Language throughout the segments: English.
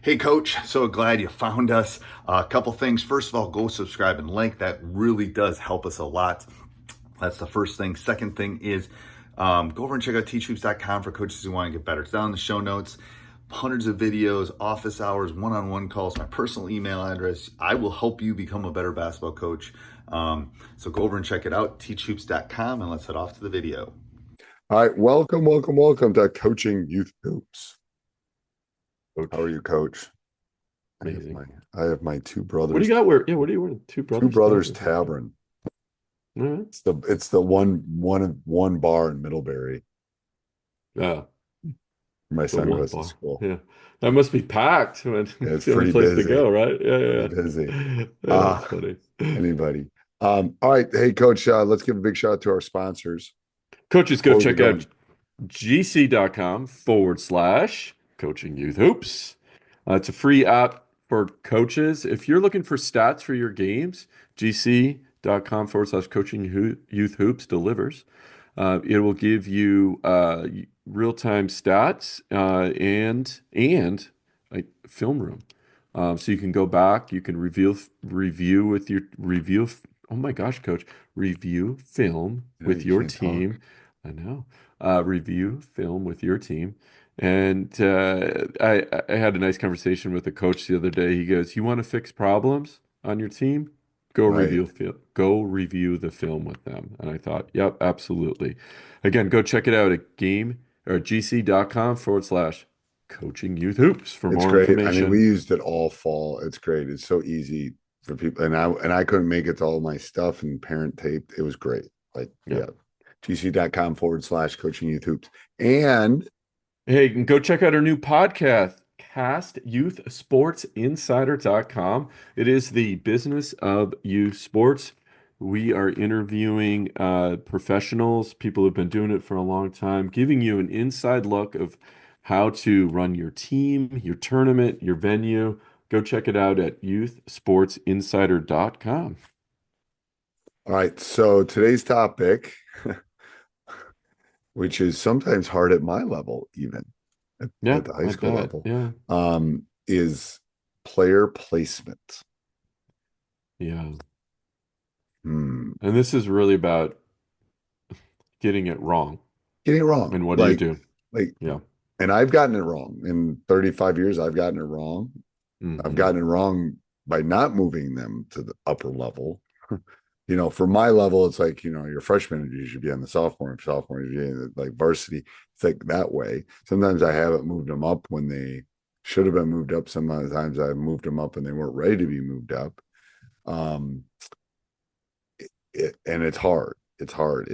Hey, Coach. So glad you found us. A couple things. First of all, go subscribe and like. That really does help us a lot. That's the first thing. Second thing is go over and check out teachhoops.com for coaches who want to get better. It's down in the show notes. Hundreds of videos, office hours, one-on-one calls, my personal email address. I will help you become a better basketball coach. So go over and check it out, teachhoops.com, and let's head off to the video. All right, welcome to Coaching Youth Hoops. How are Coach. you, Coach? Amazing. I have my two What do brothers. you got? What are you wearing? Two Two brothers. brothers Tavern. tavern. All right. It's the one bar in Middlebury. Yeah, My the son one goes to bar. school. Yeah, that must be packed when Yeah, it's it's the only pretty place to busy. go, right? Yeah, yeah, Pretty busy. yeah. Yeah, Uh that's funny. anybody. All right, hey Coach, let's give a big shout out to our sponsors Coaches, go before we get check out going. gc.com/coaching youth hoops. It's a free app for coaches. If you're looking for stats for your games, gc.com/coaching youth hoops delivers. It will give you real-time stats and like film room. So you can go back, you can review with your review. Oh my gosh, coach, review film You know, with you your can't talk. team. I know. Review film with your team. And I had a nice conversation with a coach the other day. He goes, "You want to fix problems on your team? Right. Go review the film with them." And I thought, yep, absolutely. Again, go check it out at gc.com/coaching youth hoops for It's more great. I mean, we information. used it all fall. It's great. It's so easy for people. And I couldn't make it to all my stuff and parent tape. It was great. Like, Yeah. yeah. gc.com/coaching youth hoops. And Hey, and go check out our new podcast, youthsportsinsider.com. It is the business of youth sports. We are interviewing professionals, people who've been doing it for a long time, giving you an inside look of how to run your team, your tournament, your venue. Go check it out at youthsportsinsider.com. all right. So today's topic, which is sometimes hard at my level, even Yeah, at the high I school bet. level, Yeah. is player placement. Yeah. Hmm. And this is really about getting it wrong. Getting it wrong. And what do you do? Like, Yeah. and I've gotten it wrong in 35 years. I've gotten it wrong. I've Hmm. gotten it wrong by not moving them to the upper level. For my level, it's like, your freshman, you should be on the sophomore, you should be in like varsity. It's like that way. Sometimes I haven't moved them up when they should have been moved up. Sometimes I've moved them up and they weren't ready to be moved up. Um, and it's hard. It's hard.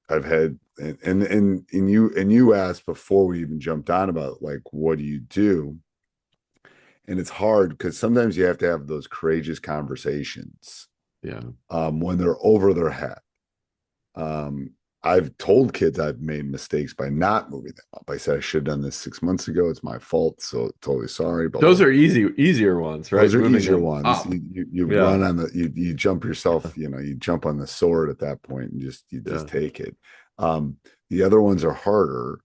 I've had, and you asked before we even jumped on about like, what do you do? And it's hard because sometimes you have to have those courageous conversations Yeah. when they're over their head. Um, I've told kids I've made mistakes by not moving them up. I said I should have done this 6 months ago. It's my fault. So totally sorry. Blah, blah, Those blah. are easier ones, right? Those are Moving easier them ones. up. You Yeah. run on you jump yourself. You jump on the sword at that point and you just Yeah. take it. Um, the other ones are harder,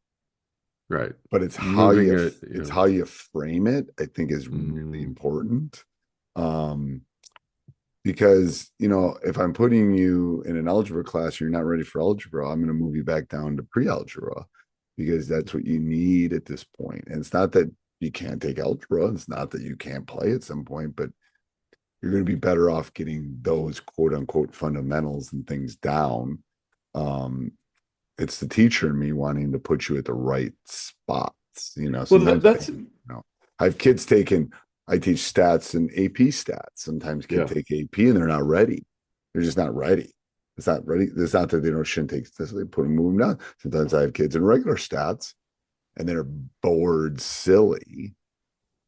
Right. but Moving it, it's how you frame it. I think is really mm, important. Um, because if I'm putting you in an algebra class, you're not ready for algebra, I'm going to move you back down to pre-algebra because that's what you need at this point. And it's not that you can't take algebra, it's not that you can't play at some point, but you're going to be better off getting those quote unquote fundamentals and things down. um it's the teacher and me wanting to put you at the right spots. well, Sometimes that's I have kids taking, I teach stats and AP stats. Sometimes kids yeah. take AP and they're not ready. They're just not ready. It's not ready. It's not that they shouldn't take this. They put them, move them down. Sometimes I have kids in regular stats and they're bored silly.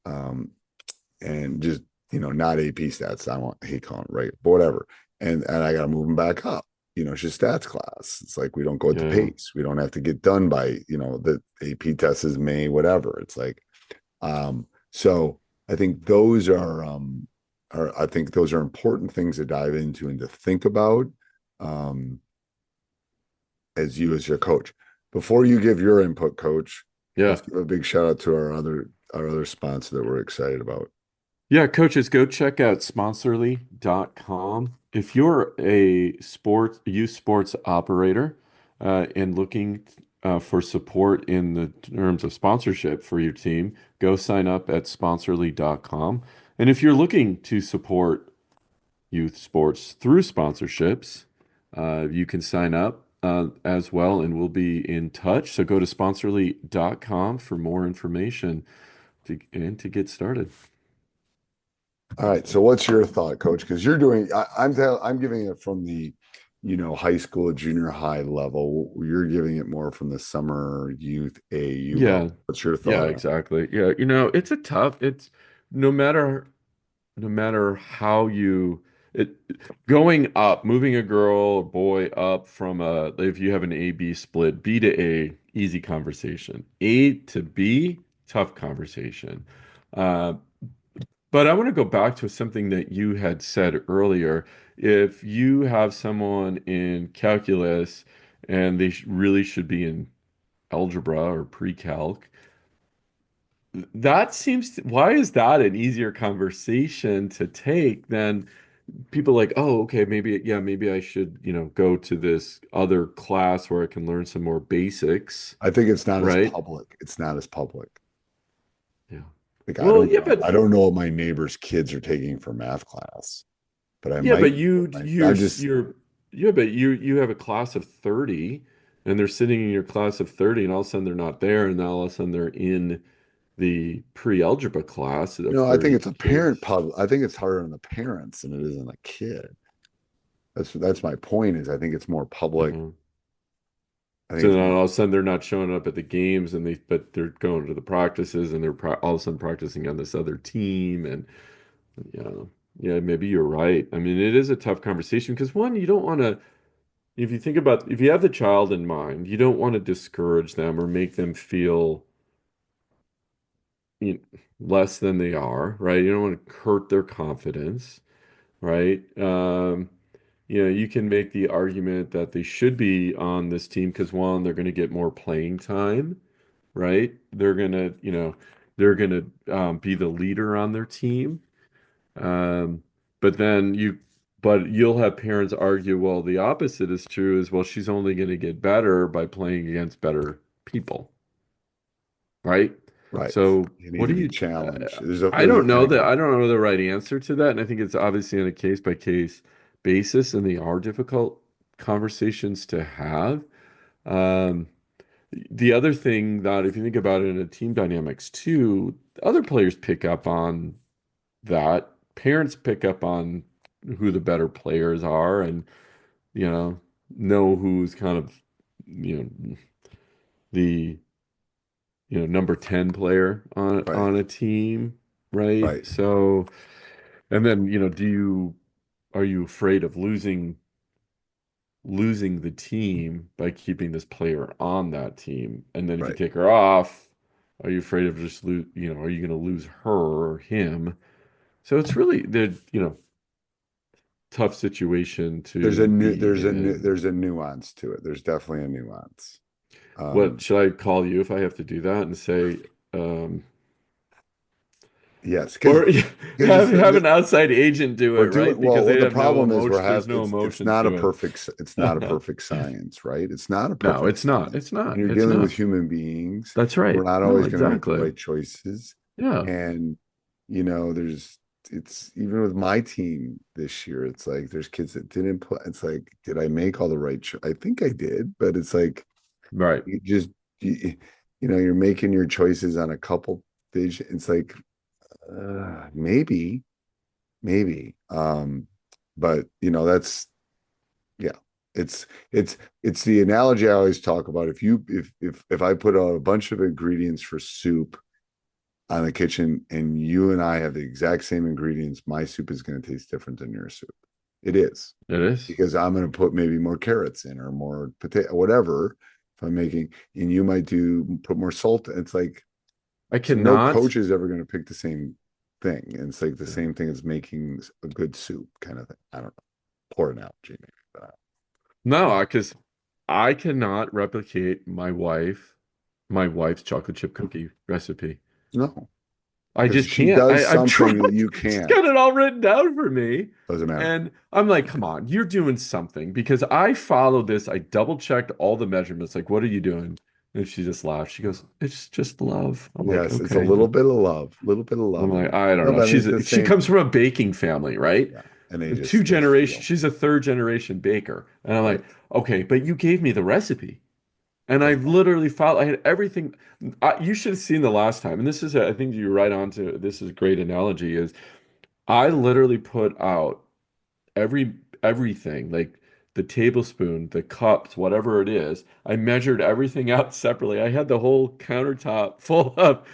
And just, not AP stats. I hate calling it right, but whatever. And I got to move them back up. It's just stats class. It's like we don't go at the Yeah. pace. We don't have to get done by, the AP test is May, whatever. It's like, so I think those are important things to dive into and to think about um, as your coach. Before you give your input, coach, Yeah. Let's give a big shout out to our other sponsor that we're excited about. Yeah, coaches, go check out sponsorly.com. If you're a youth sports operator and looking for support in the terms of sponsorship for your team, go sign up at sponsorly.com. And if you're looking to support youth sports through sponsorships, you can sign up as well, and we'll be in touch. So go to sponsorly.com for more information to get started. All right. So what's your thought, coach? Because you're doing, I'm giving it from the, high school, junior high level. You're giving it more from the summer youth AU level. Yeah, What's your yeah, thought on it? exactly. Yeah, it's a tough, it's no matter no matter how you it going up, moving a girl or boy up from a if you have an A B split, B to A, easy conversation. A to B, tough conversation. Uh, but I want to go back to something that you had said earlier. If you have someone in calculus and they really should be in algebra or pre-calc, that why is that an easier conversation to take than people like, oh, okay, maybe, yeah, maybe I should, go to this other class where I can learn some more basics, I think it's not as right? public. It's not as public. Yeah. Like I Well, don't yeah, know. but I don't know what my neighbor's kids are taking for math class, but I yeah, might. but you I just you're yeah, but you have a class of 30 and they're sitting in your class of 30 and all of a sudden they're not there and now all of a sudden they're in the pre-algebra class of I think 30 it's a parent kids. pub. I think it's harder on the parents than it is on a kid. That's my point. Is I think it's more public. Uh-huh. I think So it's then more all of a sudden they're not showing up at the games and but they're going to the practices and they're all of a sudden practicing on this other team and yeah, yeah, maybe you're right. I mean, it is a tough conversation because one, you don't want to, if you have the child in mind, you don't want to discourage them or make them feel you know, less than they are, right? You don't want to hurt their confidence, right? You can make the argument that they should be on this team because one, they're going to get more playing time, right? They're gonna be the leader on their team. Um, but then but you'll have parents argue, well, the opposite is true, is well, she's only going to get better by playing against better people, right? right. So You need what to do be you? challenged. There's a I there's a don't know thing. that I don't know the right answer to that, and I think it's obviously on a case by case basis, and they are difficult conversations to have. Um, the other thing that, if you think about it in a team dynamics too, other players pick up on that. Parents pick up on who the better players are and, you know who's kind of, you know, the, number 10 player on Right, on a team, right? right, So, and then, are you afraid of losing the team by keeping this player on that team? And then if you right. take her off, are you afraid of are you going to lose her or him? So it's really the tough situation There's a to new be there's a new in. there's a nuance to it. There's definitely a nuance. What Um, should I call you if I have to do that and say, um, yes, because or because have an outside agent do it, we're doing right? Because they well. The have no problem is emotion. There's no emotion to it. it's not a perfect science, right? It's not a No, perfect it's not. science. It's And not. you're It's dealing with not. human beings. That's We're right. not No, always going to make the exactly. right choices. Yeah. And there's it's even with my team this year, it's like there's kids that didn't play. It's like, did I make all the right I think I did, but it's like Right. you just you're making your choices on a couple vision. It's like maybe. But that's yeah. It's the analogy I always talk about. If I put a bunch of ingredients for soup on the kitchen and you and I have the exact same ingredients, my soup is going to taste different than your soup. It is It is. because I'm going to put maybe more carrots in or more potato, whatever. If I'm making, and you might put more salt. It's like, I so no cannot. coach is ever going to pick the same thing. And it's like the Yeah. same thing as making a good soup kind of thing. I don't know. Poor analogy, maybe. No, because I cannot replicate my wife's chocolate chip cookie recipe. No, I because just she can't. does I'm something trying. that you She's can't. got it all written down for me. Doesn't matter. And I'm like, come on, you're doing something because I followed this. I double checked all the measurements. Like, what are you doing? And she just laughed. She goes, it's just love. I'm like, Yes, it's a okay. little bit of love, little bit of I'm love in like, there. I don't No, know. but I mean, it's the She same comes thing. from a baking family, right? Yeah, and Two they generations. steal, She's a third generation baker. And I'm right? like, okay, but you gave me the recipe. And I Doesn't matter. literally followed, I had everything. You should have seen the last time. And this is, I think you're right on to, this is a great analogy is I literally put out everything, like the tablespoon, the cups, whatever it is. I measured everything out separately. I had the whole countertop full of,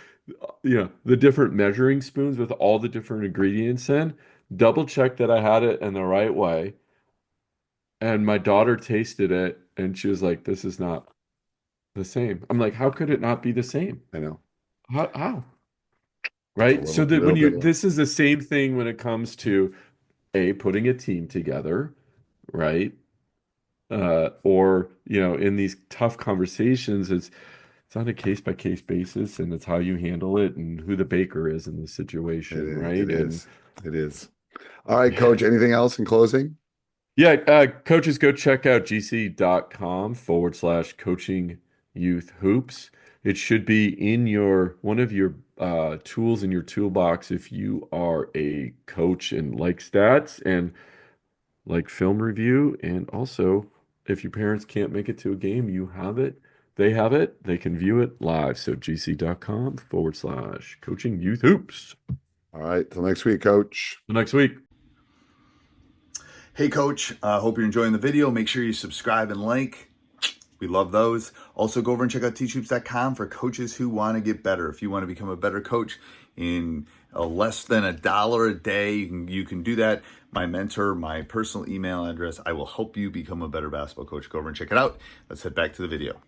the different measuring spoons with all the different ingredients in. Double checked that I had it in the right way. And my daughter tasted it and she was like, this is not the same. I'm like, how could it not be the same? I know. How? It's a Right? So that when little bit of this is the same thing when it comes to putting a team together, right? Or in these tough conversations, it's on a case by case basis, and it's how you handle it and who the baker is in the situation, right? it And is. It is. All right, coach. Anything else in closing? yeah, coaches, go check out gc.com/coaching youth hoops. It should be in one of your tools in your toolbox if you are a coach and like stats and like film review. And also, if your parents can't make it to a game, you have it. They have it. They can view it live. So gc.com/coaching youth hoops. All right. Till next week, coach. The next week. Hey, Coach. Hope you're enjoying the video. Make sure you subscribe and like. We love those. Also, go over and check out teachhoops.com for coaches who want to get better. If you want to become a better coach in less than $1 a day, you can do that. My mentor, my personal email address, I will help you become a better basketball coach. Go over and check it out. Let's head back to the video.